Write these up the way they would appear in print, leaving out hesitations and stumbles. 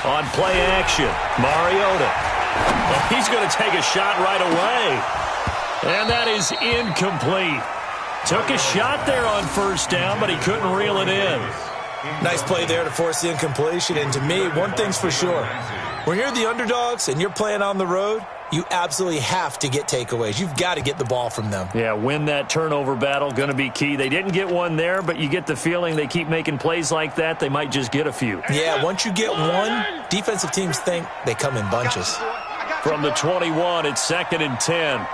On play action, Mariota. Well, he's going to take a shot right away. And that is incomplete. Took a shot there on first down, but he couldn't reel it in. Nice play there to force the incompletion. And to me, one thing's for sure. When you're the underdogs and you're playing on the road, you absolutely have to get takeaways. You've got to get the ball from them. Yeah, win that turnover battle, going to be key. They didn't get one there, but you get the feeling they keep making plays like that, they might just get a few. Yeah, once you get one, defensive teams think they come in bunches. From the 21, it's 2nd and 10.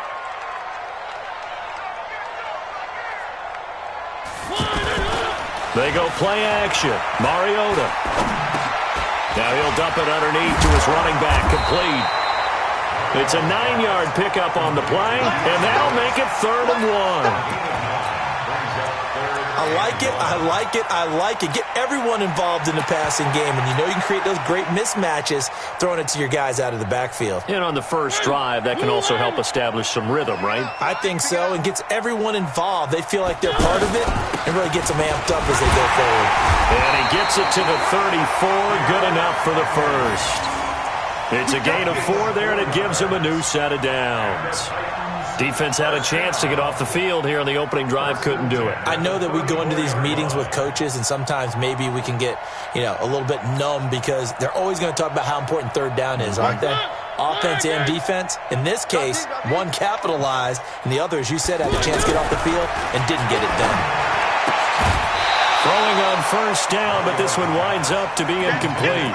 They go play action. Mariota. Now he'll dump it underneath to his running back, complete. It's a 9-yard pickup on the play, and that'll make it 3rd and 1. I like it, I like it, I like it. Get everyone involved in the passing game, and you know you can create those great mismatches throwing it to your guys out of the backfield. And on the first drive, that can also help establish some rhythm, right? I think so, and gets everyone involved. They feel like they're part of it, and really gets them amped up as they go forward. And he gets it to the 34, good enough for the first. It's a gain of 4 there, and it gives him a new set of downs. Defense had a chance to get off the field here on the opening drive, couldn't do it. I know that we go into these meetings with coaches, and sometimes maybe we can get, a little bit numb because they're always going to talk about how important 3rd down is, aren't they? Offense and defense. In this case, one capitalized, and the other, as you said, had a chance to get off the field and didn't get it done. Throwing on first down, but this one winds up to be incomplete.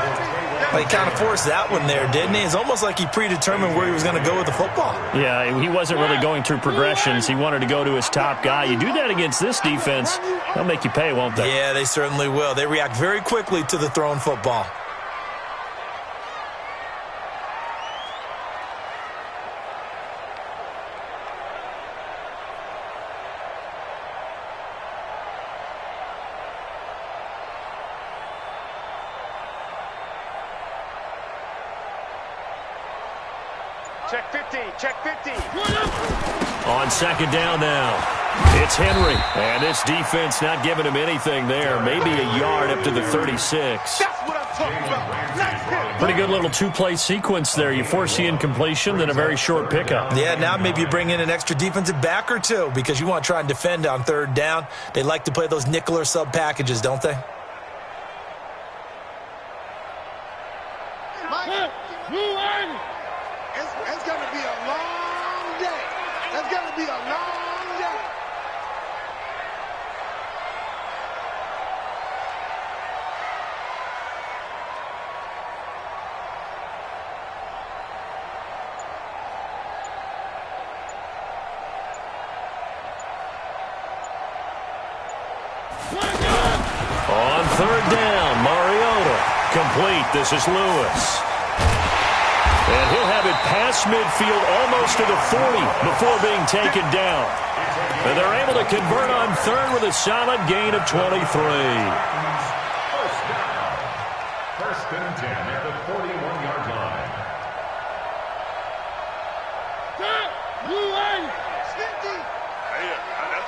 Well, he kind of forced that one there, didn't he? It's almost like he predetermined where he was going to go with the football. Yeah, he wasn't really going through progressions. He wanted to go to his top guy. You do that against this defense, they'll make you pay, won't they? Yeah, they certainly will. They react very quickly to the thrown football. Check 50, check 50. On 2nd down now, it's Henry. And this defense not giving him anything there. Maybe a yard up to the 36. That's what I'm talking about. Pretty good little 2-play sequence there. You force the incompletion, then a very short pickup. Yeah, now maybe you bring in an extra defensive back or two because you want to try and defend on 3rd down. They like to play those nickel or sub packages, don't they? It's going to be a long day. It's going to be a long day. On 3rd down, Mariota. Complete. This is Lewis. And he'll have it past midfield almost to the 40 before being taken down. And they're able to convert on 3rd with a solid gain of 23. First and 10 at the 41-yard line.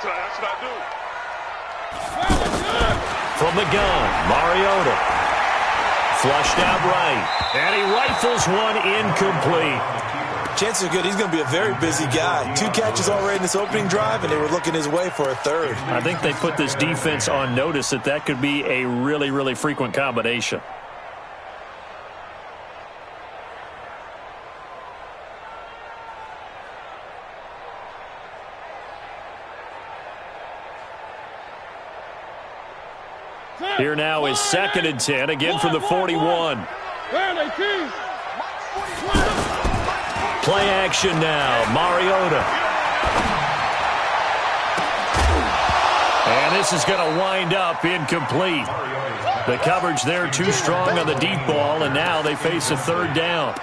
That's what I do. From the gun, Mariota. Flushed out right, and he rifles one incomplete. Chances are good he's going to be a very busy guy. 2 catches already in this opening drive, and they were looking his way for a 3rd. I think they put this defense on notice that could be a really, really frequent combination. Here now is 2nd and 10, again from the 41. Play action now, Mariota. And this is going to wind up incomplete. The coverage there too strong on the deep ball, and now they face a 3rd down.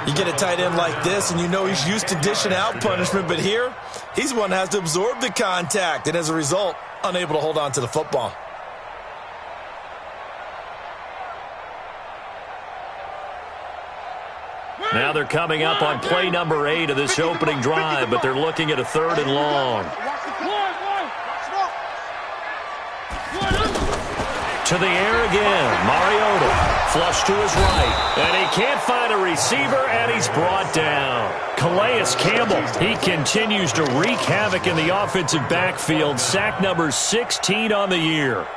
You get a tight end like this, and you know he's used to dishing out punishment, but here, he's one that has to absorb the contact, and as a result, unable to hold on to the football. Now they're coming up on play number 8 of this opening drive, but they're looking at a 3rd and long. To the air again. Mariota flush to his right. And he can't find a receiver, and he's brought down. Calais Campbell, he continues to wreak havoc in the offensive backfield. Sack number 16 on the year.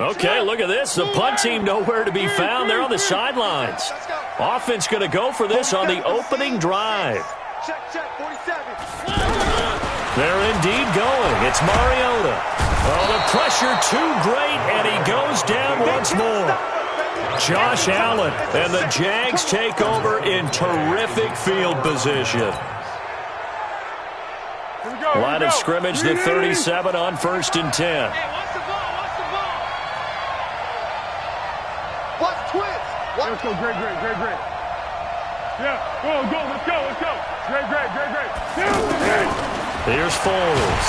Okay, look at this. The punt team nowhere to be found. They're on the sidelines. Offense going to go for this on the opening drive. They're indeed going. It's Mariota. Oh, the pressure too great, and he goes down once more. Josh Allen, and the Jags take over in terrific field position. Line of scrimmage, the 37 on 1st and 10. Let's go, great. Yeah, go, let's go. Great. Here's Foles.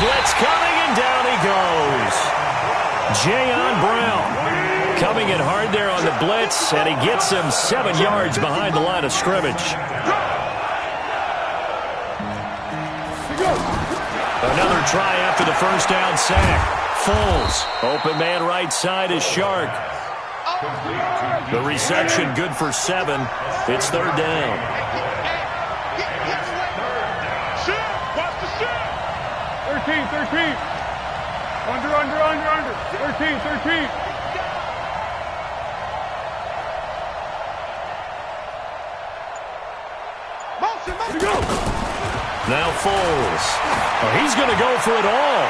Blitz coming, and down he goes. Jayon Brown coming in hard there on the blitz, and he gets him 7 yards behind the line of scrimmage. Another try after the first down sack. Foles, open man right side is Shark. The reception good for 7. It's 3rd down. Watch the shit. 13. Under. 13. Motion. Now Foles. Oh, he's going to go for it all.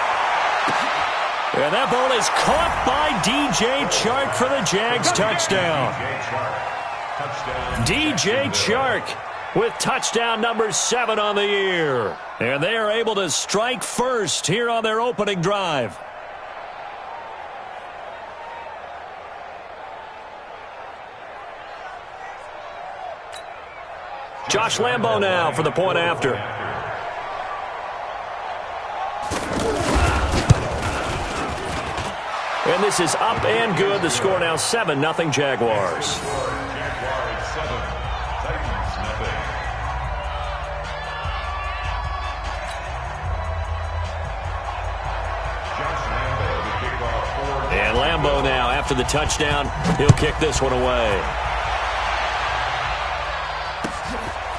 And that ball is caught by DJ Chark for the Jags touchdown. DJ Chark with touchdown number 7 on the year. And they are able to strike first here on their opening drive. Josh Lambo now for the point after. And this is up and good. The score now 7-0 Jaguars. Jaguars 7, Titans nothing. Josh Lambo, the kickoff for. And Lambo now, after the touchdown, he'll kick this one away.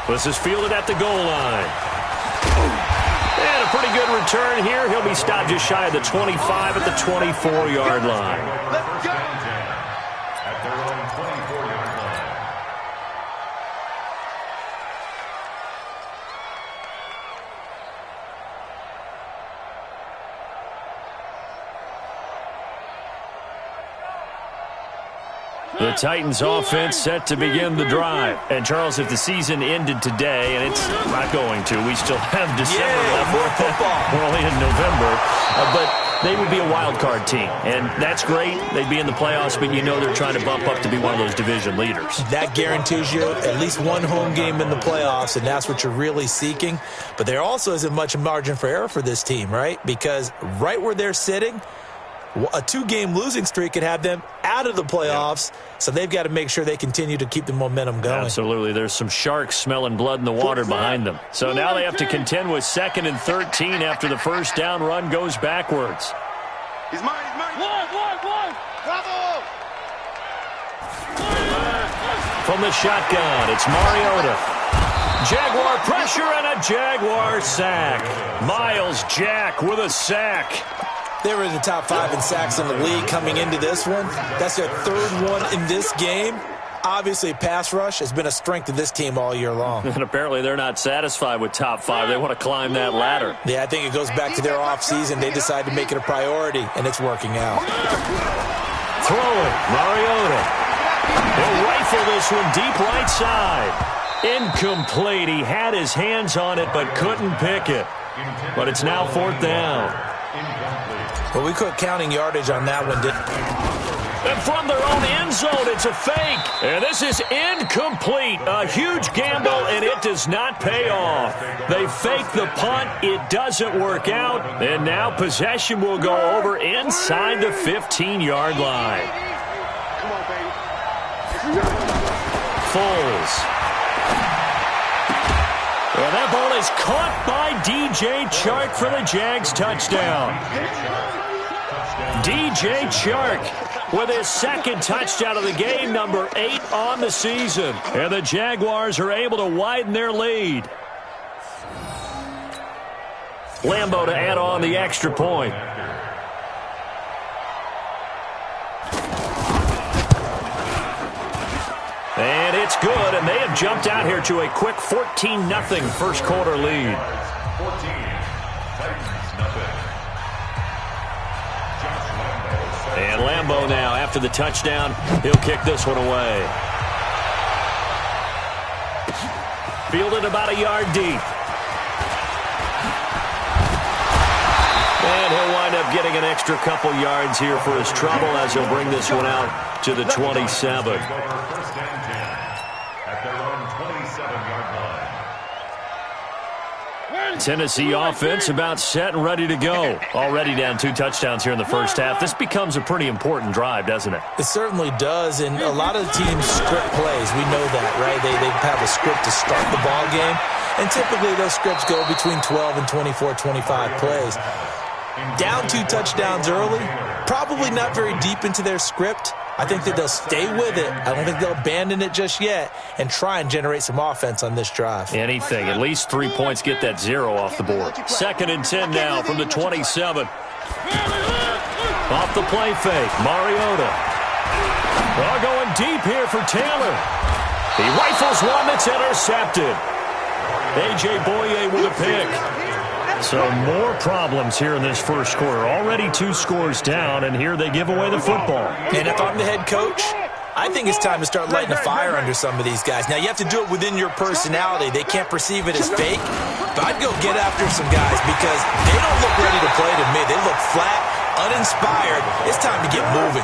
This is fielded at the goal line. And a pretty good return here. He'll be stopped just shy of the 25 at the 24-yard line. First and 10 at their own 24-yard line. The Titans offense set to begin the drive. And, Charles, if the season ended today, and it's not going to, we still have December left. More football. We're only in November. But they would be a wild card team. And that's great. They'd be in the playoffs, but you know they're trying to bump up to be one of those division leaders. That guarantees you at least one home game in the playoffs, and that's what you're really seeking. But there also isn't much margin for error for this team, right? Because right where they're sitting, a 2-game losing streak could have them out of the playoffs, so they've got to make sure they continue to keep the momentum going. Absolutely. There's some sharks smelling blood in the water behind them. So now they have to contend with 2nd and 13 after the first down run goes backwards. He's mine. One. Bravo. From the shotgun, it's Mariota. Jaguar pressure and a Jaguar sack. Miles Jack with a sack. They were in the top 5 in sacks in the league coming into this one. That's their 3rd one in this game. Obviously, pass rush has been a strength of this team all year long. And apparently they're not satisfied with top 5. They want to climb that ladder. Yeah, I think it goes back to their offseason. They decided to make it a priority, and it's working out. Throwing, Mariota. He'll rifle this one deep right side. Incomplete. He had his hands on it but couldn't pick it. But it's now 4th down. Well, we quit counting yardage on that one, didn't we? And from their own end zone, it's a fake. And this is incomplete. A huge gamble, and it does not pay off. They fake the punt. It doesn't work out. And now possession will go over inside the 15-yard line. Come on, baby. Foles. And that ball is caught by DJ Chark for the Jags touchdown. DJ Chark with his second touchdown of the game, number 8 on the season. And the Jaguars are able to widen their lead. Lambeau to add on the extra point. And it's good, and they have jumped out here to a quick 14-0 first quarter lead. 14, Titans, nothing. And Lambeau now, after the touchdown, he'll kick this one away. Fielded about a yard deep. And he'll wind up getting an extra couple yards here for his trouble as he'll bring this one out to the 27. At their own 27-yard line. Tennessee offense about set and ready to go. Already down 2 touchdowns here in the first half. This becomes a pretty important drive, doesn't it? It certainly does, and a lot of the teams script plays. We know that, right? They have a script to start the ball game, and typically those scripts go between 12 and 24, 25 plays. Down 2 touchdowns early, probably not very deep into their script. I think that they'll stay with it. I don't think they'll abandon it just yet and try and generate some offense on this drive. Anything. At least 3 points, get that 0 off the board. 2nd and 10 now from the 27. Off the play fake, Mariota. Well, going deep here for Taylor. He rifles one that's intercepted. A.J. Boye with a pick. So more problems here in this first quarter. Already 2 scores down, and here they give away the football. And if I'm the head coach, I think it's time to start lighting a fire under some of these guys. Now, you have to do it within your personality. They can't perceive it as fake, but I'd go get after some guys because they don't look ready to play to me. They look flat, uninspired. It's time to get moving.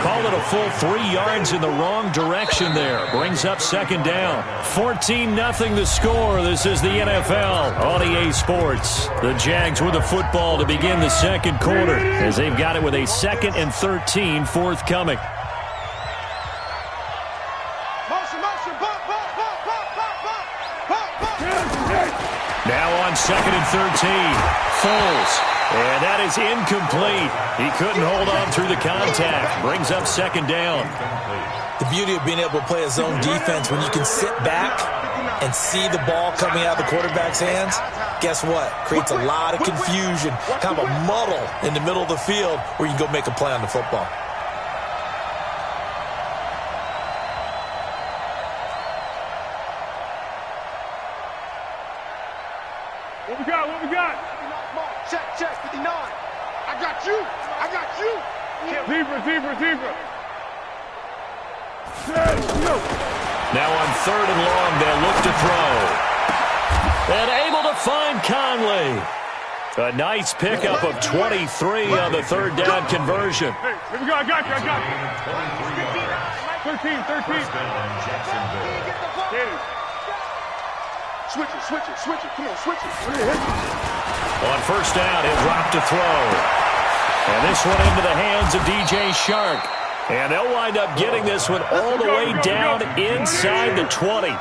Call it a full 3 yards in the wrong direction there. Brings up 2nd down. 14-0 the score. This is the NFL on EA Sports. The Jags with the football to begin the second quarter as they've got it with a 2nd and 13 forthcoming. Now on 2nd and 13. Foles. And that is incomplete. He couldn't hold on through the contact. Brings up 2nd down. The beauty of being able to play a zone defense when you can sit back and see the ball coming out of the quarterback's hands, guess what? Creates a lot of confusion, kind of a muddle in the middle of the field where you can go make a play on the football. What we got? What we got? Check, 59. I got you. Zebra. Now on 3rd and long, they'll look to throw. And able to find Conley. A nice pickup of 23 on the 3rd down conversion. Hey, here we go. I got you. 13. Switch it. Come on, switch it. On 1st down, he'll drop to throw. And this one into the hands of DJ Chark. And they'll wind up getting this one all the way down inside the 20.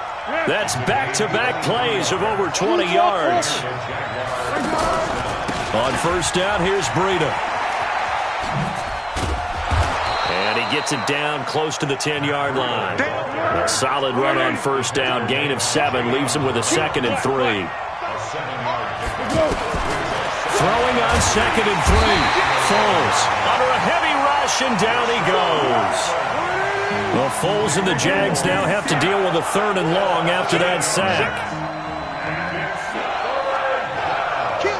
That's back-to-back plays of over 20 yards. On 1st down, here's Breida. And he gets it down close to the 10-yard line. A solid run on 1st down. Gain of 7 leaves him with a 2nd and 3. Throwing on 2nd and 3. Foles under a heavy rush, and down he goes. Well, Foles and the Jags now have to deal with a 3rd and long after that sack. Kill.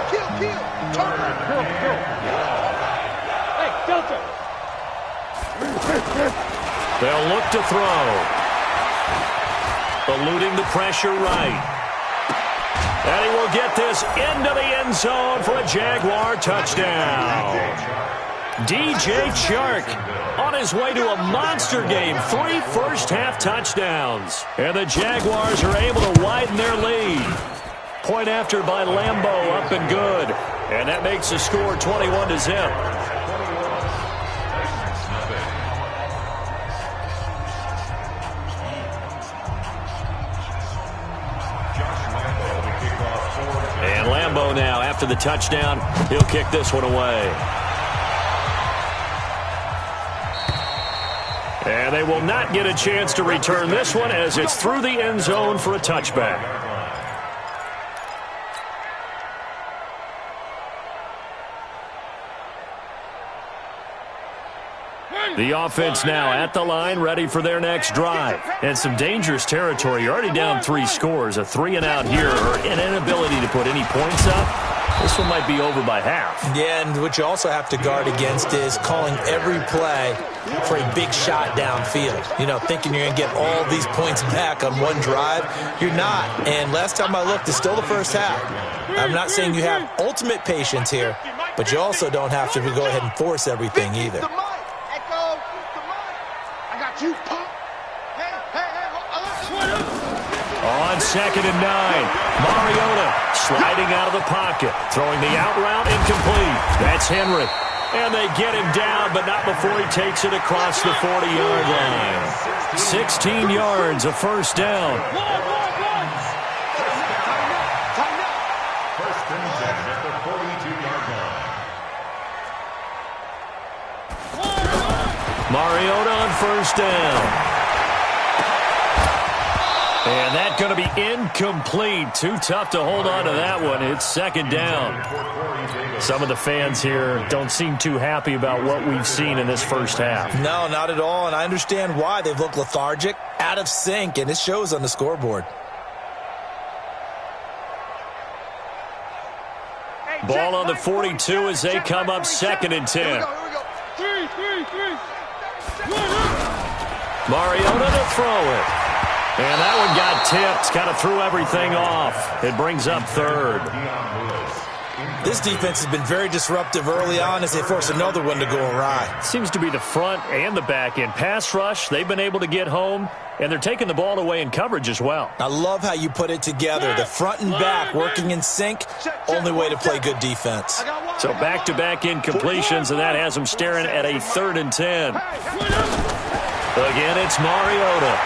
Hey, Delta. They'll look to throw. Eluding the pressure right. And he will get this into the end zone for a Jaguar touchdown. DJ Chark on his way to a monster game. 3 first-half touchdowns. And the Jaguars are able to widen their lead. Point after by Lambeau, up and good. And that makes the score 21-0. And Lambeau now, after the touchdown, he'll kick this one away. And they will not get a chance to return this one as it's through the end zone for a touchback. The offense now at the line, ready for their next drive. And some dangerous territory. You're already down 3 scores. A 3-and-out here, or an inability to put any points up. This one might be over by half. Yeah, and what you also have to guard against is calling every play for a big shot downfield. You know, thinking you're going to get all these points back on one drive. You're not. And last time I looked, it's still the first half. I'm not saying you have ultimate patience here, but you also don't have to go ahead and force everything either. On 2nd and 9, Mariota sliding out of the pocket, throwing the out route incomplete. That's Henry. And they get him down, but not before he takes it across the 40-yard line. 16 yards, a first down. First and 10 at the 42-yard line. Mariota on first down. And that's going to be incomplete. Too tough to hold on to that one. It's 2nd down. Some of the fans here don't seem too happy about what we've seen in this first half. No, not at all, and I understand why. They've looked lethargic, out of sync, and it shows on the scoreboard. Ball on the 42 as they come up 2nd and 10. Mariota to throw it. And that one got tipped, kind of threw everything off. It brings up 3rd. This defense has been very disruptive early on as they force another one to go awry. Seems to be the front and the back end. Pass rush, they've been able to get home, and they're taking the ball away in coverage as well. I love how you put it together. The front and back working in sync, only way to play good defense. So back-to-back incompletions, and that has them staring at a 3rd and 10. Again, it's Mariota.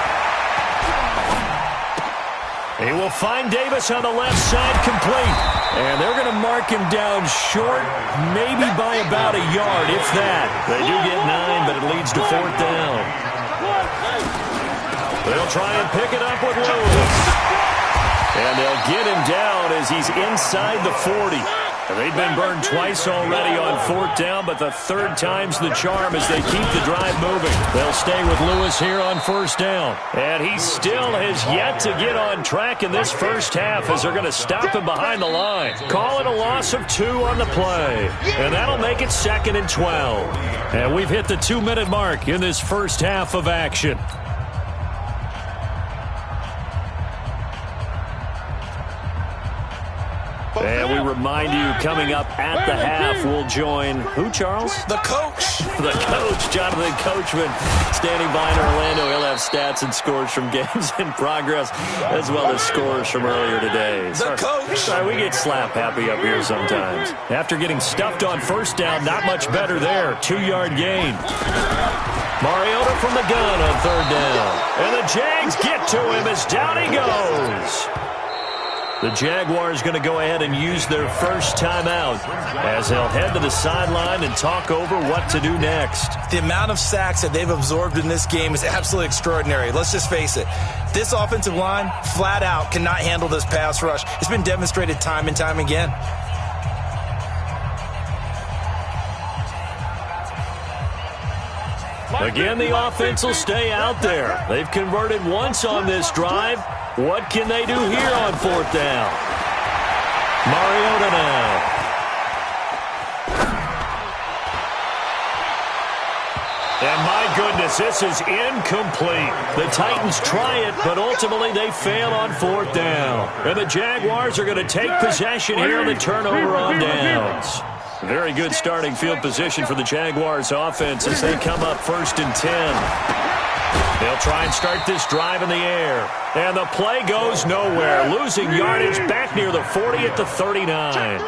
He will find Davis on the left side, complete. And they're going to mark him down short, maybe by about a yard, if that. They do get 9, but it leads to 4th down. They'll try and pick it up with Lewis. And they'll get him down as he's inside the 40. And they've been burned twice already on 4th down, but the 3rd time's the charm as they keep the drive moving. They'll stay with Lewis here on 1st down. And he still has yet to get on track in this first half as they're going to stop him behind the line. Call it a loss of 2 on the play. And that'll make it 2nd and 12. And we've hit the 2-minute mark in this first half of action. And we remind you, coming up at the half, we'll join who, Charles? The coach. The coach, Jonathan Coachman, standing by in Orlando. He'll have stats and scores from games in progress, as well as scores from earlier today. The coach. Sorry, we get slap happy up here sometimes. After getting stuffed on 1st down, not much better there. 2-yard gain. Mariota from the gun on 3rd down. And the Jags get to him as down he goes. The Jaguars going to go ahead and use their first timeout as they'll head to the sideline and talk over what to do next. The amount of sacks that they've absorbed in this game is absolutely extraordinary. Let's just face it. This offensive line, flat out, cannot handle this pass rush. It's been demonstrated time and time again. Again, the offense will stay out there. They've converted once on this drive. What can they do here on 4th down? Mariota now. And my goodness, this is incomplete. The Titans try it, but ultimately they fail on 4th down. And the Jaguars are going to take possession here on the turnover on downs. Very good starting field position for the Jaguars offense as they come up 1st and 10. They'll try and start this drive in the air. And the play goes nowhere. Losing yardage back near the 40 at the 39.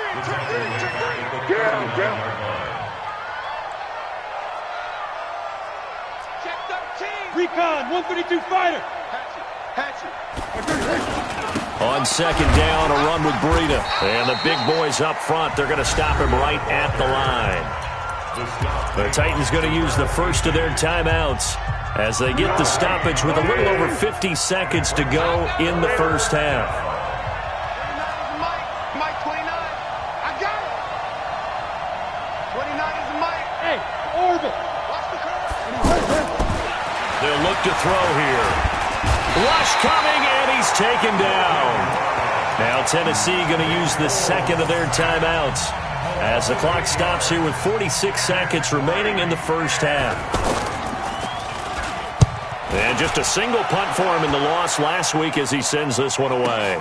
Recon, 132 fighter. On 2nd down, a run with Breida. And the big boys up front, they're going to stop him right at the line. The Titans going to use the first of their timeouts as they get the stoppage with a little over 50 seconds to go in the first half. Mike 29. I got it. 29 is Mike. Hey, orbit. Watch the curve. They'll look to throw here. Rush coming, and he's taken down. Now Tennessee going to use the second of their timeouts as the clock stops here with 46 seconds remaining in the first half. And just a single punt for him in the loss last week as he sends this one away.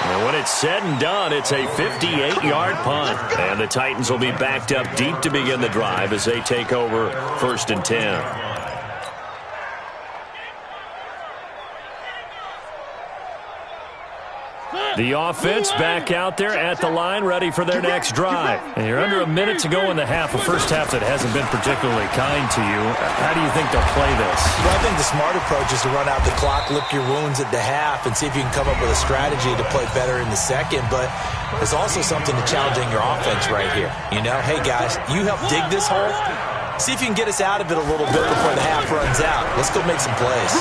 And when it's said and done, it's a 58-yard punt. And the Titans will be backed up deep to begin the drive as they take over 1st and 10. The offense back out there at the line, ready for their next drive. And you're under a minute to go in the half, a first half that hasn't been particularly kind to you. How do you think they'll play this? Well, I think the smart approach is to run out the clock, lick your wounds at the half, and see if you can come up with a strategy to play better in the second. But there's also something to challenging your offense right here. You know, hey, guys, you help dig this hole. See if you can get us out of it a little bit before the half runs out. Let's go make some plays.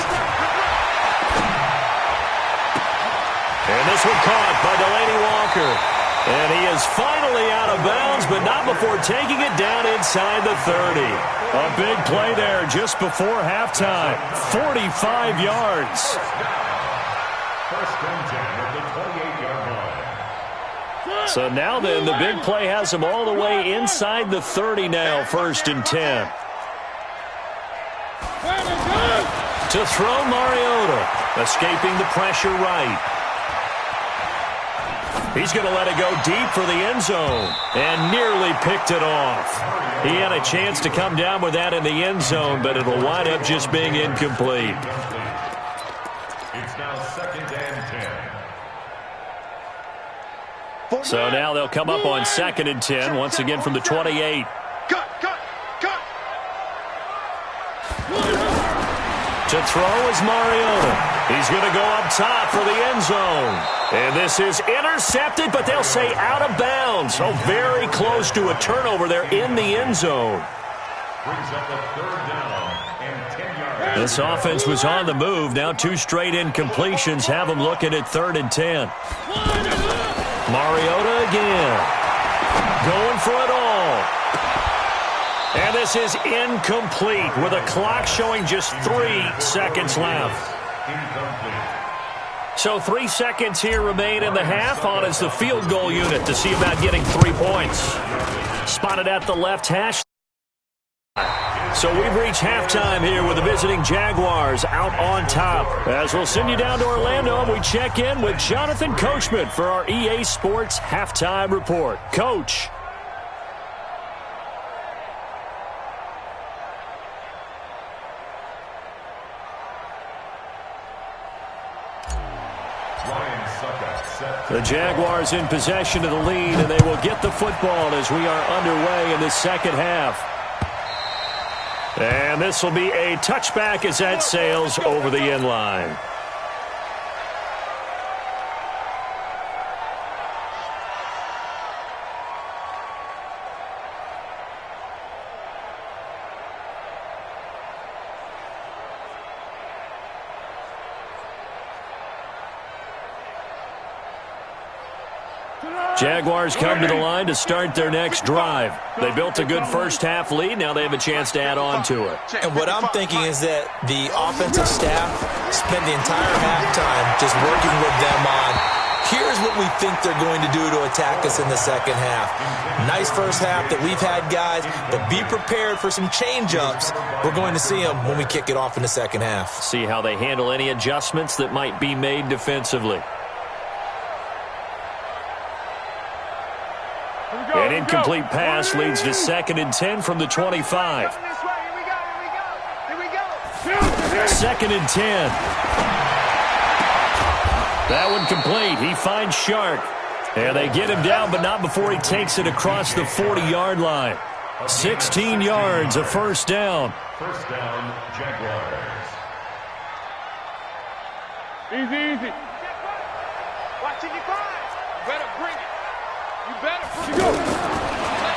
And this one caught by Delaney Walker. And he is finally out of bounds, but not before taking it down inside the 30. A big play there just before halftime. 45 yards. 1st and 10 at the 28-yard line. So now then, the big play has him all the way inside the 30 now, 1st and 10. To throw Mariota, escaping the pressure right. He's going to let it go deep for the end zone and nearly picked it off. He had a chance to come down with that in the end zone, but it'll wind up just being incomplete. It's now 2nd and 10. So now they'll come up on 2nd and 10, once again from the 28. Cut. To throw is Mariota. He's going to go up top for the end zone. And this is intercepted, but they'll say out of bounds. So very close to a turnover there in the end zone. Brings up a 3rd down and 10 yards. This offense was on the move. Now 2 straight incompletions have them looking at 3rd and 10. Mariota again. Going for it all. And this is incomplete with a clock showing just 3 seconds left. So 3 seconds here remain in the half. On is the field goal unit to see about getting 3 points. Spotted at the left hash. So we've reached halftime here with the visiting Jaguars out on top. As we'll send you down to Orlando, and we check in with Jonathan Coachman for our EA Sports Halftime Report. Coach. The Jaguars in possession of the lead, and they will get the football as we are underway in the second half. And this will be a touchback as that sails over the end line. Jaguars come to the line to start their next drive. They built a good first half lead. Now they have a chance to add on to it. And what I'm thinking is that the offensive staff spent the entire halftime just working with them on, here's what we think they're going to do to attack us in the second half. Nice first half that we've had, guys, but be prepared for some change-ups. We're going to see them when we kick it off in the second half. See how they handle any adjustments that might be made defensively. An incomplete pass leads to 2nd and 10 from the 25. 2nd and 10. That one complete. He finds Shark. And they get him down, but not before he takes it across the 40-yard line. 16 yards, a first down. First down, Jaguars. Easy. Watch it, you better bring it. You better bring it.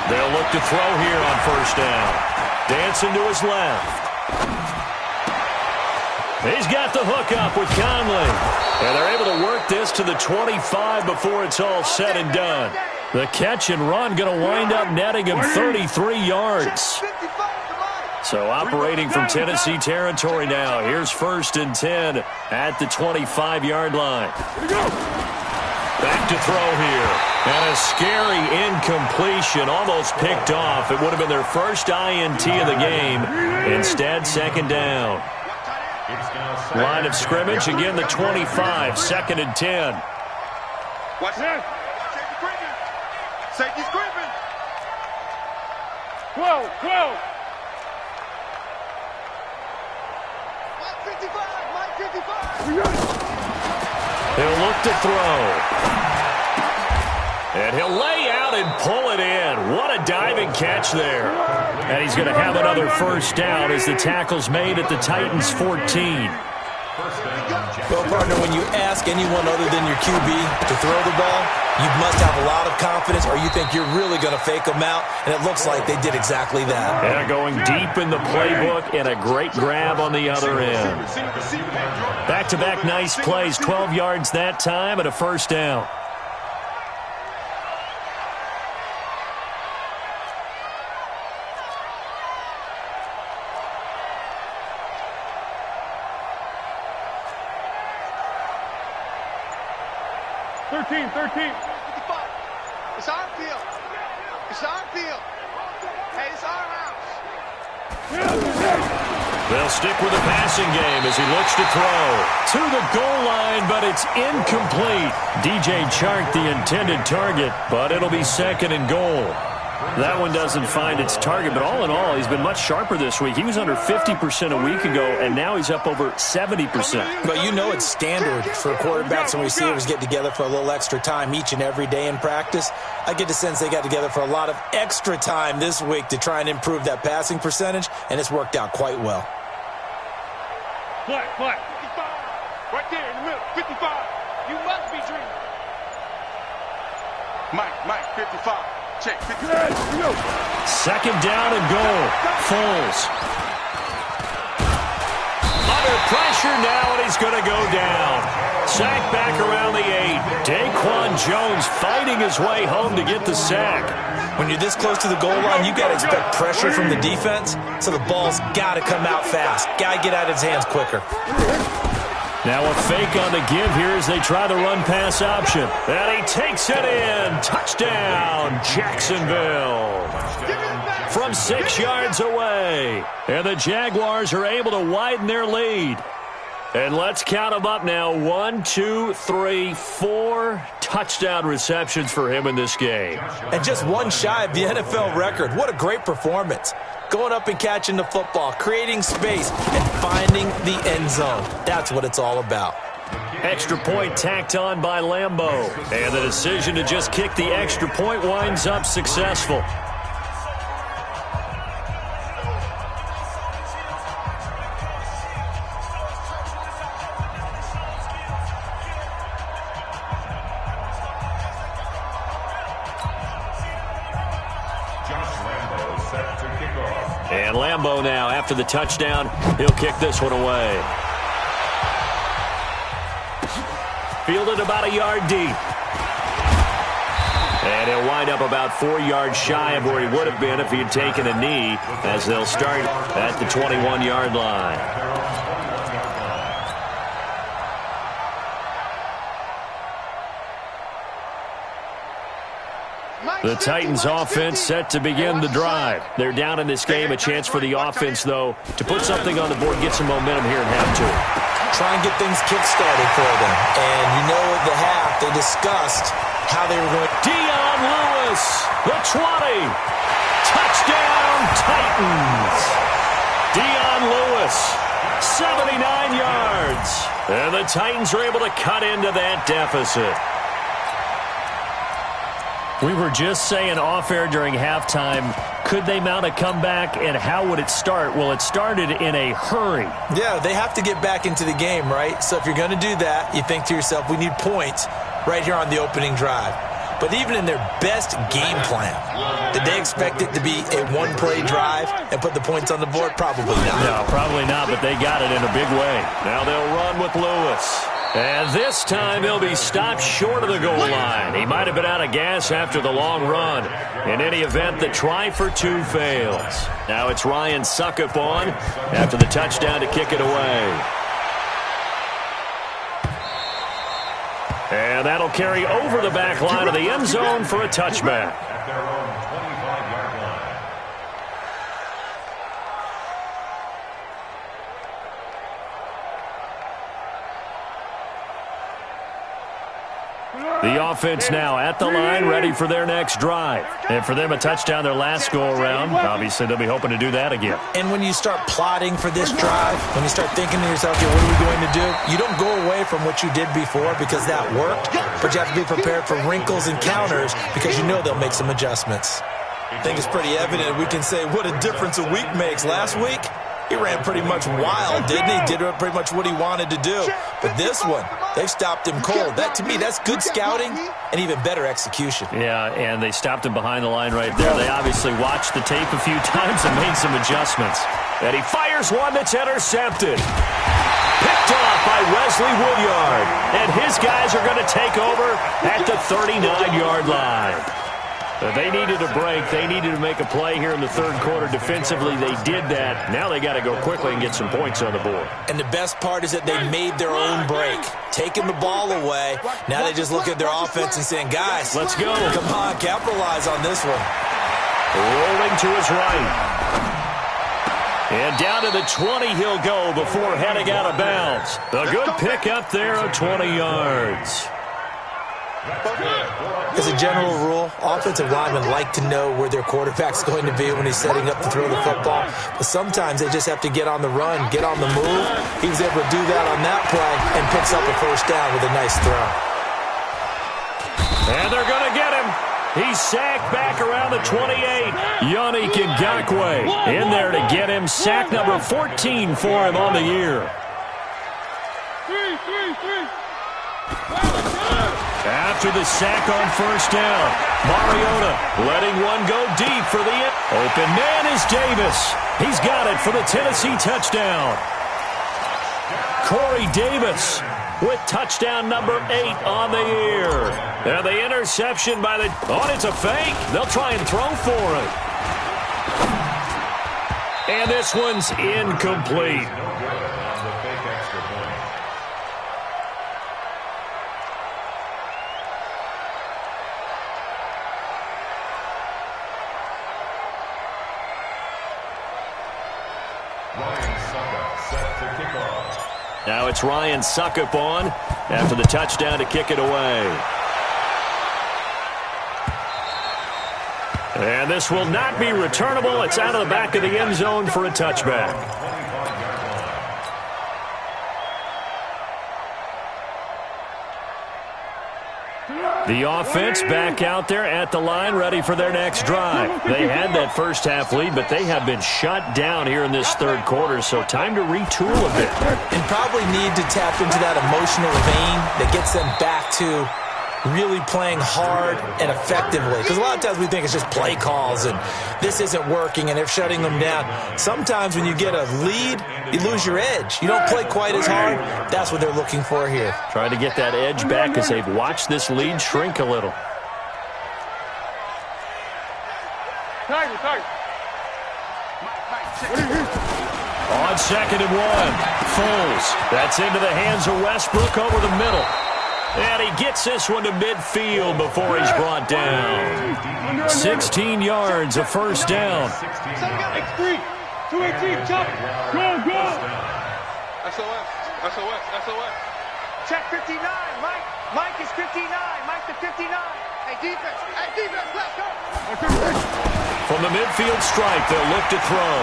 They'll look to throw here on first down. Dancing to his left. He's got the hook up with Conley. And they're able to work this to the 25 before it's all said and done. The catch and run going to wind up netting him 33 yards. So operating from Tennessee territory now. Here's 1st and 10 at the 25-yard line. Back to throw here. And a scary incompletion, almost picked off. It would have been their first INT of the game. Instead, 2nd down. Line of scrimmage, again the 25, 2nd and 10. Watch that. Safety screaming. 12. Mike 55. He'll look to throw. And he'll lay out and pull it in. What a diving catch there. And he's going to have another first down as the tackle's made at the Titans' 14. Well, partner, when you ask anyone other than your QB to throw the ball, you must have a lot of confidence or you think you're really going to fake them out, and it looks like they did exactly that. Yeah, going deep in the playbook and a great grab on the other end. Back-to-back nice plays, 12 yards that time and a first down. It's our field. Hey, it's our house. They'll stick with the passing game as he looks to throw. To the goal line, but it's incomplete. DJ Chark, the intended target, but it'll be 2nd and goal. That one doesn't find its target, but all in all, he's been much sharper this week. He was under 50% a week ago, and now he's up over 70%. But you know it's standard for quarterbacks and receivers get together for a little extra time each and every day in practice. I get the sense they got together for a lot of extra time this week to try and improve that passing percentage, and it's worked out quite well. Flat. 55. Right there in the middle. 55. You must be dreaming. Mike, 55. Check. 55. 2nd down and goal. Foles. Under pressure now, and he's going to go down. Sack back around the 8. Daquan Jones fighting his way home to get the sack. When you're this close to the goal line, you got to expect pressure from the defense, so the ball's got to come out fast. Got to get out of his hands quicker. Now a fake on the give here as they try the run-pass option. And he takes it in. Touchdown, Jacksonville. From 6 yards away. And the Jaguars are able to widen their lead. And let's count them up now. 1, 2, 3, 4 touchdown receptions for him in this game. And just one shy of the NFL record. What a great performance. Going up and catching the football, creating space, and finding the end zone. That's what it's all about. Extra point tacked on by Lambeau. And the decision to just kick the extra point winds up successful. And Lambeau now, after the touchdown, he'll kick this one away. Fielded about a yard deep. And he'll wind up about 4 yards shy of where he would have been if he had taken a knee, as they'll start at the 21-yard line. The Titans offense set to begin the drive. They're down in this game. A chance for the offense, though, to put something on the board, get some momentum here in half two. Try and get things kick-started for them. And you know at the half, they discussed how they were going. Dion Lewis, the 20. Touchdown, Titans. Dion Lewis, 79 yards. And the Titans are able to cut into that deficit. We were just saying off-air during halftime, could they mount a comeback, and how would it start? Well, it started in a hurry. Yeah, they have to get back into the game, right? So if you're going to do that, you think to yourself, we need points right here on the opening drive. But even in their best game plan, did they expect it to be a one-play drive and put the points on the board? Probably not. No, probably not, but they got it in a big way. Now they'll run with Lewis. And this time he'll be stopped short of the goal line. He might have been out of gas after the long run. In any event, the try for two fails. Now it's Ryan Suckup on after the touchdown to kick it away. And that'll carry over the back line of the end zone for a touchback. At their own 25-yard line. The offense now at the line, ready for their next drive. And for them, a touchdown their last go-around. Obviously, they'll be hoping to do that again. And when you start plotting for this drive, when you start thinking to yourself, okay, what are we going to do? You don't go away from what you did before because that worked, but you have to be prepared for wrinkles and counters because you know they'll make some adjustments. I think it's pretty evident we can say what a difference a week makes. Last week, he ran pretty much wild, didn't he? Did pretty much what he wanted to do. But this one, they've stopped him cold. That, to me, that's good scouting and even better execution. Yeah, and they stopped him behind the line right there. They obviously watched the tape a few times and made some adjustments. And he fires one that's intercepted. Picked off by Wesley Woodyard. And his guys are going to take over at the 39-yard line. They needed a break. They needed to make a play here in the third quarter. Defensively, they did that. Now they got to go quickly and get some points on the board. And the best part is that they made their own break, taking the ball away. Now they just look at their offense and saying, guys, let's go. Come on, capitalize on this one. Rolling to his right. And down to the 20 he'll go before heading out of bounds. A good pick up there of 20 yards. As a general rule, offensive linemen like to know where their quarterback's going to be when he's setting up to throw the football. But sometimes they just have to get on the run, get on the move. He was able to do that on that play and picks up a first down with a nice throw. And they're going to get him. He's sacked back around the 28. Yannick Ngakoue in there to get him. Sack number 14 for him on the year. After the sack on first down, Mariota letting one go deep for the open man is Davis. He's got it for the Tennessee touchdown. Corey Davis with touchdown number 8 on the year. And the interception by the... Oh, it's a fake. They'll try and throw for it. And this one's incomplete. Now it's Ryan Suckup on after the touchdown to kick it away. And this will not be returnable. It's out of the back of the end zone for a touchback. The offense back out there at the line, ready for their next drive. They had that first half lead, but they have been shut down here in this third quarter, so time to retool a bit. And probably need to tap into that emotional vein that gets them back to really playing hard and effectively. Because a lot of times we think it's just play calls and this isn't working and they're shutting them down. Sometimes when you get a lead, you lose your edge. You don't play quite as hard. That's what they're looking for here. Trying to get that edge back as they've watched this lead shrink a little. On 2nd and 1, Foles. That's into the hands of Westbrook over the middle. And he gets this one to midfield before he's brought down. 16 yards, a first down. 218, jump. Go, go. SOS, SOS, SOS. Check 59, Mike. Mike is 59. Mike to 59. Hey, defense. Hey, defense, let's go. From the midfield stripe, they'll look to throw.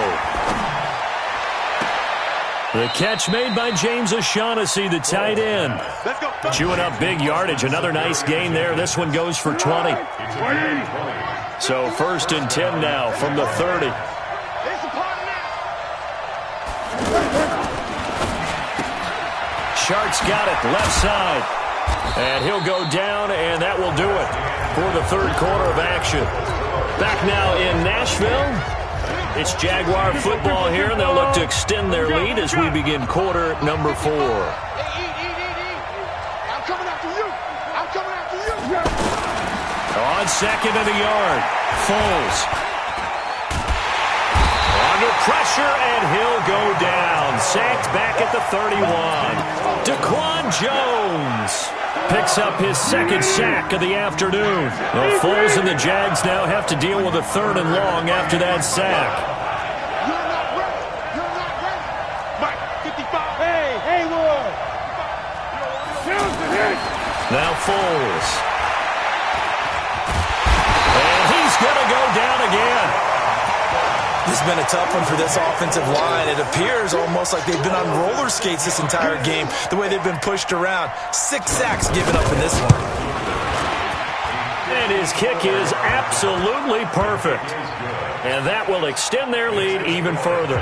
The catch made by James O'Shaughnessy, the tight end. Chewing up big yardage. Another nice gain there. This one goes for 20. So 1st and 10 now from the 30. Shark's got it, left side. And he'll go down, and that will do it for the 3rd quarter of action. Back now in Nashville. It's Jaguar football here, and they'll look to extend their lead as we begin quarter number 4. I'm coming after you. I'm coming after you. On 2nd and a yard. Foles. Under pressure, and he'll go down. Sacked back at the 31. Daquan Jones picks up his 2nd sack of the afternoon. Well, Foles and the Jags now have to deal with a 3rd and long after that sack. You're not ready. You're not ready. Mike, 55. Hey, Haywood. Now Foles. And he's going to go down again. This has been a tough one for this offensive line. It appears almost like they've been on roller skates this entire game, the way they've been pushed around. 6 sacks given up in this one. And his kick is absolutely perfect. And that will extend their lead even further.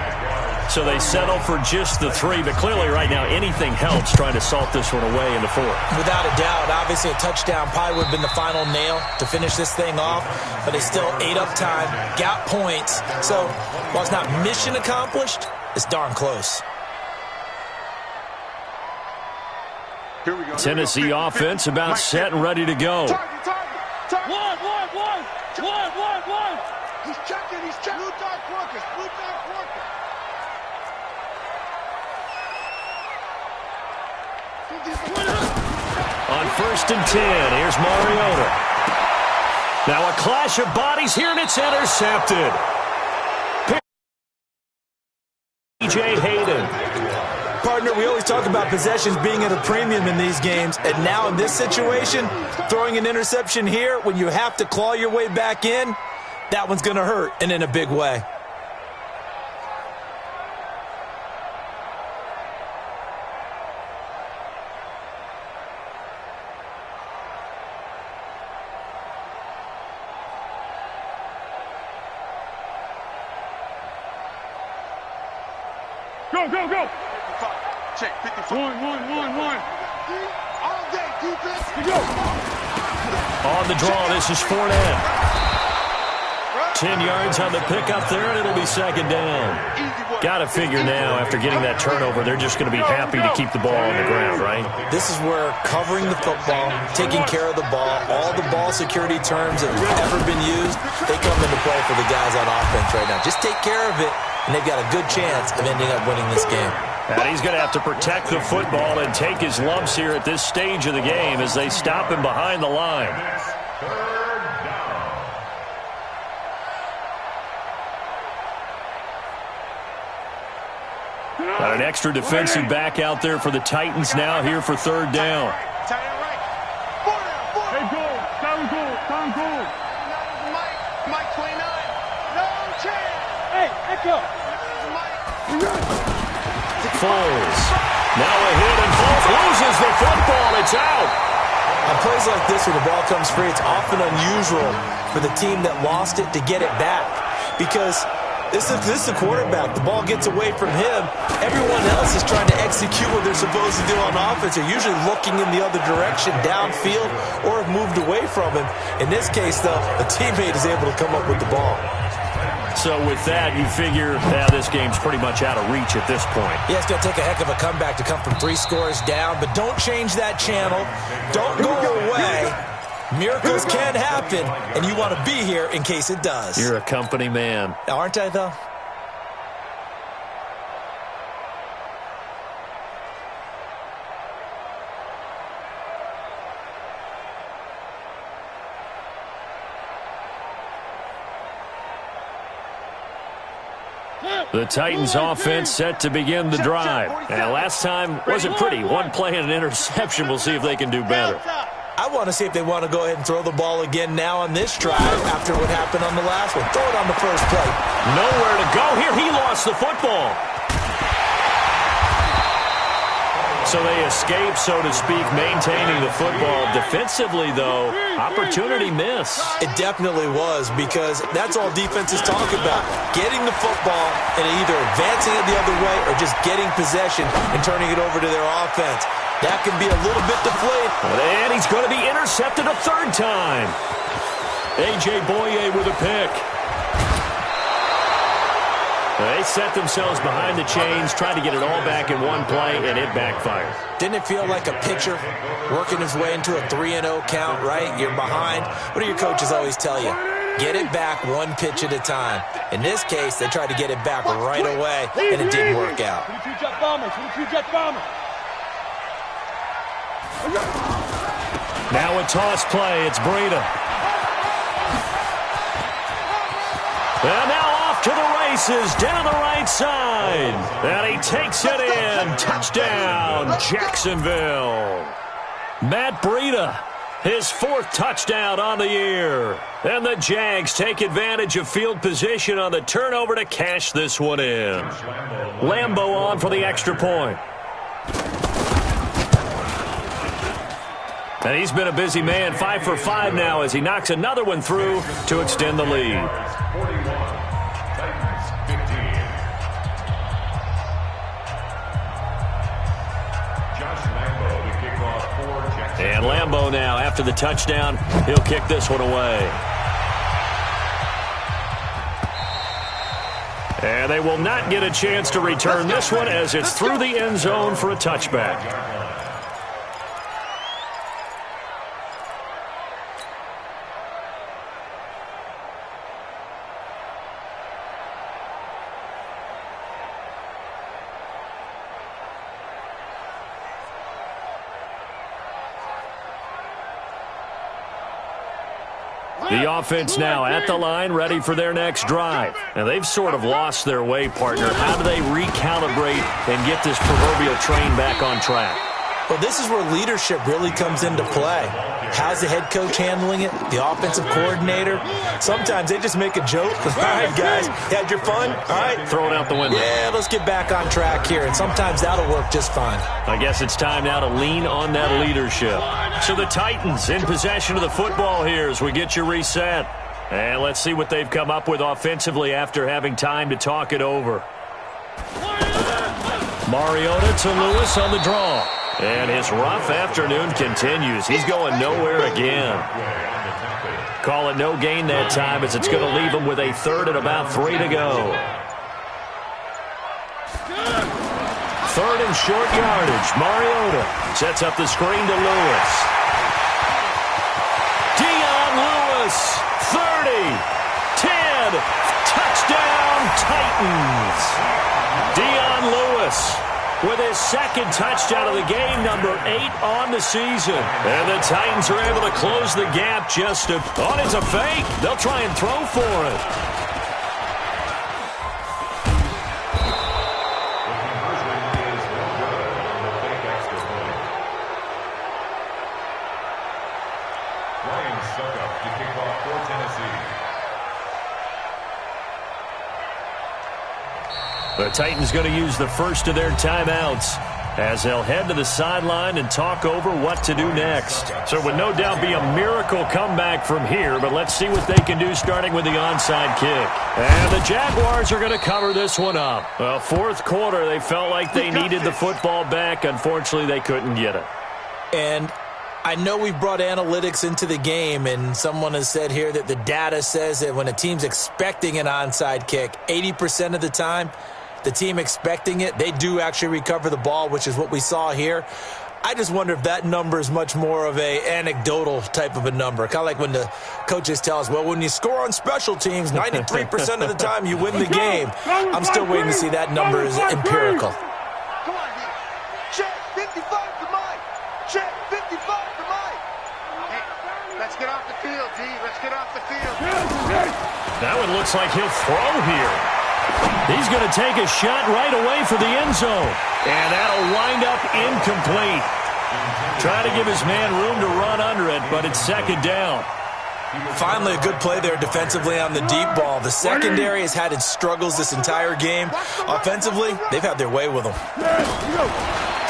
So they settle for just the 3, but clearly right now anything helps trying to salt this one away in the 4th. Without a doubt, obviously a touchdown probably would have been the final nail to finish this thing off, but they still ate up time, got points. So while it's not mission accomplished, it's darn close. Here we go. Tennessee offense about set and ready to go. Target. One. He's checking. Blue dog Quarkus. On 1st and 10, here's Mariota. Now a clash of bodies here, and it's intercepted. P.J. Hayden. Partner, we always talk about possessions being at a premium in these games, and now in this situation, throwing an interception here when you have to claw your way back in, that one's going to hurt, and in a big way. Go. Check, 55. One. All day, defense. Go. On the draw, this is Fournette. 10 yards on the pickup there, and it'll be 2nd down. Got to figure now, after getting that turnover, they're just going to be happy to keep the ball on the ground, right? This is where covering the football, taking care of the ball, all the ball security terms that have ever been used, they come into play for the guys on offense right now. Just take care of it, and they've got a good chance of ending up winning this game. And he's going to have to protect the football and take his lumps here at this stage of the game as they stop him behind the line. Got an extra defensive back out there for the Titans now here for 3rd down. Hey, goal. Mike 29. No chance. Hey, echo. Foles. Now a hit, and Foles loses the football. It's out. On plays like this where the ball comes free, it's often unusual for the team that lost it to get it back because this is the quarterback. The ball gets away from him. Everyone else is trying to execute what they're supposed to do on offense. They're usually looking in the other direction, downfield, or have moved away from him. In this case, though, a teammate is able to come up with the ball. So with that, you figure this game's pretty much out of reach at this point. Yeah, it's going to take a heck of a comeback to come from 3 scores down, but don't change that channel. Don't go away. Miracles can happen, and you want to be here in case it does. You're a company man. Aren't I, though? The Titans offense set to begin the drive. And last time wasn't pretty. One play and an interception. We'll see if they can do better. I want to see if they want to go ahead and throw the ball again now on this drive after what happened on the last one. Throw it on the first play. Nowhere to go here. He lost the football. So they escape, so to speak, maintaining the football. Defensively, though, opportunity miss. It definitely was, because that's all defenses talk about. Getting the football and either advancing it the other way or just getting possession and turning it over to their offense. That can be a little bit deflated. And he's going to be intercepted a third time. A.J. Boye with a pick. They set themselves behind the chains, trying to get it all back in one play, and it backfired. Didn't it feel like a pitcher working his way into a 3-0 count, right? You're behind. What do your coaches always tell you? Get it back one pitch at a time. In this case, they tried to get it back right away, and it didn't work out. Now a toss play. It's Breida. And now off to the races, down the right side. And he takes it in. Touchdown, Jacksonville. Matt Breida, his fourth touchdown on the year. And the Jags take advantage of field position on the turnover to cash this one in. Lambo on for the extra point. And he's been a busy man, 5 for 5 now as he knocks another one through to extend the lead. And Lambo now, after the touchdown, he'll kick this one away. And they will not get a chance to return this one as it's through the end zone for a touchback. The offense now at the line, ready for their next drive. And they've sort of lost their way, partner. How do they recalibrate and get this proverbial train back on track? Well, this is where leadership really comes into play. How's the head coach handling it? The offensive coordinator? Sometimes they just make a joke. All right, guys, had your fun? All right. Throw it out the window. Yeah, let's get back on track here. And sometimes that'll work just fine. I guess it's time now to lean on that leadership. So the Titans in possession of the football here as we get you reset. And let's see what they've come up with offensively after having time to talk it over. Mariota to Lewis on the draw. And his rough afternoon continues. He's going nowhere again. Call it no gain that time as it's going to leave him with a third and about 3 to go. Third and short yardage. Mariota sets up the screen to Lewis. Lewis, 30, 10, touchdown Titans. Lewis with his second touchdown of the game, number 8 on the season. And the Titans are able to close the gap just a... Oh, it's a fake. They'll try and throw for it. The Titans going to use the first of their timeouts as they'll head to the sideline and talk over what to do next. So it would no doubt be a miracle comeback from here, but let's see what they can do starting with the onside kick. And the Jaguars are going to cover this one up. Well, fourth quarter, they felt like they needed the football back. Unfortunately, they couldn't get it. And I know we've brought analytics into the game, and someone has said here that the data says that when a team's expecting an onside kick, 80% of the time, the team expecting it, they do actually recover the ball, which is what we saw here. I just wonder if that number is much more of a anecdotal type of a number. Kind of like when the coaches tell us, well, when you score on special teams, 93% of the time you win the game. I'm still waiting to see that number is empirical. Come on, D. Check 55 to Mike. Check 55 to Mike. Hey, let's get off the field, D. Let's get off the field. That one looks like he'll throw here. He's going to take a shot right away for the end zone. And that'll wind up incomplete. Trying to give his man room to run under it, but it's second down. Finally, a good play there defensively on the deep ball. The secondary has had its struggles this entire game. Offensively, they've had their way with them.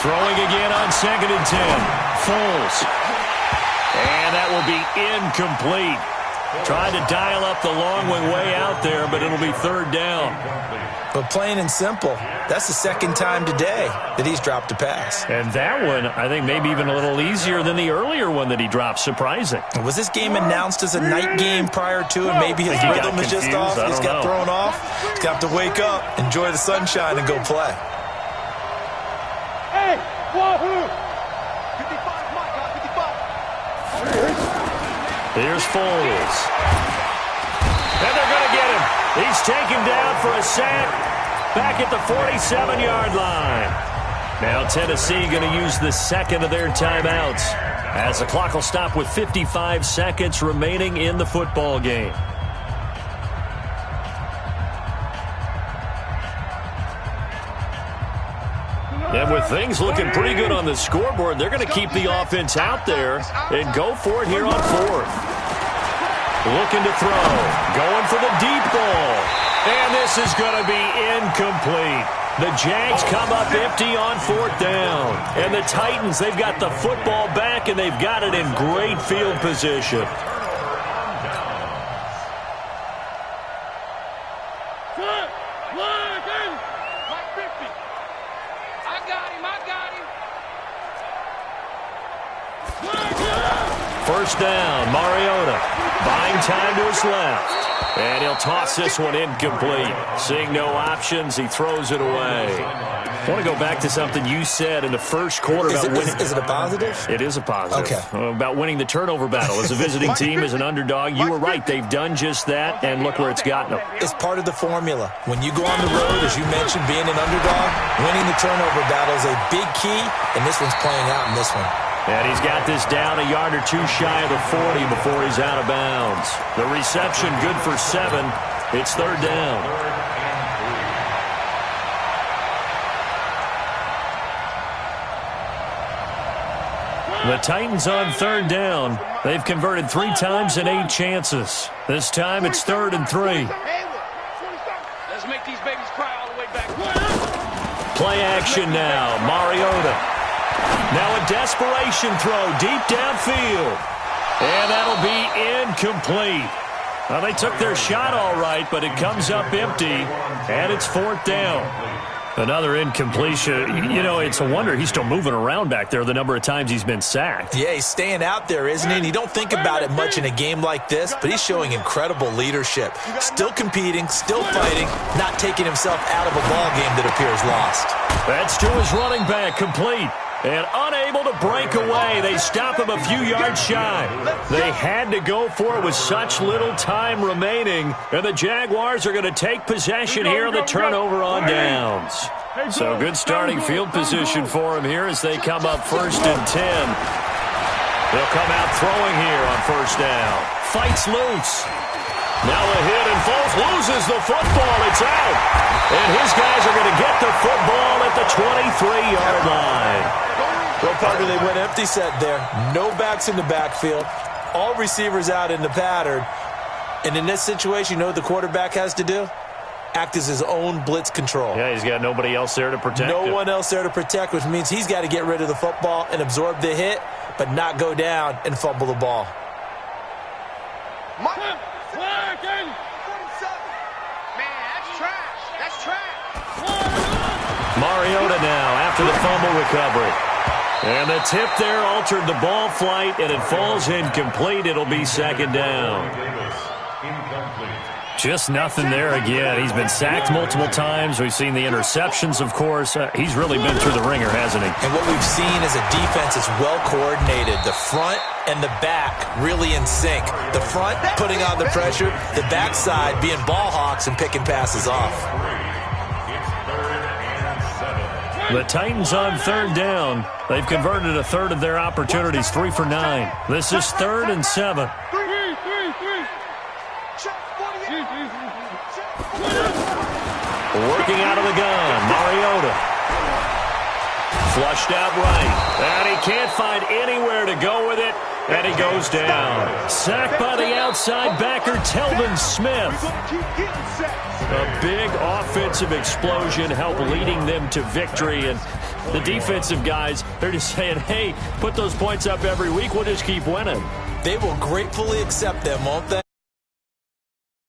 Throwing again on 2nd and 10. Foles. And that will be incomplete. Tried to dial up the long way out there, but it'll be 3rd down. But plain and simple, that's the second time today that he's dropped a pass. And that one, I think, maybe even a little easier than the earlier one that he dropped. Surprising. Was this game announced as a night game prior to it? Maybe his rhythm is just off. He's got thrown off. He's got to wake up, enjoy the sunshine, and go play. Hey, wahoo! 55, my God, 55. Here's Foles. And they're going to get him. He's taken down for a sack back at the 47-yard line. Now Tennessee going to use the second of their timeouts as the clock will stop with 55 seconds remaining in the football game. And with things looking pretty good on the scoreboard, they're going to keep the offense out there and go for it here on 4th. Looking to throw. Going for the deep ball. And this is going to be incomplete. The Jags come up empty on 4th down. And the Titans, they've got the football back, and they've got it in great field position. First down, Mariota. Buying time to his left. And he'll toss this one incomplete. Seeing no options, he throws it away. I want to go back to something you said in the first quarter about winning. Is it a positive? It is a positive. Okay. About winning the turnover battle. As a visiting team, as an underdog, you were right. They've done just that, and look where it's gotten them. It's part of the formula. When you go on the road, as you mentioned, being an underdog, winning the turnover battle is a big key, and this one's playing out in this one. And he's got this down a yard or two shy of the 40 before he's out of bounds. The reception good for 7. It's 3rd down. The Titans on 3rd down. They've converted 3 times in 8 chances. This time it's 3rd and 3. Let's make these babies cry all the way back. Play action now. Mariota. Now a desperation throw deep downfield. And that'll be incomplete. Well, they took their shot all right, but it comes up empty, and it's 4th down. Another incompletion. You know, it's a wonder he's still moving around back there the number of times he's been sacked. Yeah, he's staying out there, isn't he? And you don't think about it much in a game like this, but he's showing incredible leadership. Still competing, still fighting, not taking himself out of a ball game that appears lost. That's to his running back, complete. And unable to break away. They stop him a few yards shy. They had to go for it with such little time remaining. And the Jaguars are going to take possession here on the turnover on downs. So good starting field position for him here as they come up 1st and 10. They'll come out throwing here on 1st down. Fights loose. Now a hit, and Foles loses the football. It's out. And his guys are going to get the football at the 23-yard line. Well, partner, they went empty set there. No backs in the backfield. All receivers out in the pattern. And in this situation, you know what the quarterback has to do? Act as his own blitz control. Yeah, he's got nobody else there to protect him. No one else there to protect, which means he's got to get rid of the football and absorb the hit, but not go down and fumble the ball. Man, that's trash. That's trash. Mariota now after the fumble recovery. And the tip there altered the ball flight, and it falls incomplete. It'll be 2nd down. Just nothing there again. He's been sacked multiple times. We've seen the interceptions, of course. He's really been through the ringer, hasn't he? And what we've seen is a defense that's well coordinated. The front and the back really in sync. The front putting on the pressure, the backside being ball hawks and picking passes off. The Titans on 3rd down. They've converted a third of their opportunities, 3 for 9. This is 3rd and 7. Working out of the gun, Mariota. Flushed out right. And he can't find anywhere to go with it. And he goes down. Sacked by the outside backer, Telvin Smith. A big offensive explosion helped leading them to victory. And the defensive guys, they're just saying, hey, put those points up every week. We'll just keep winning. They will gratefully accept them, won't they?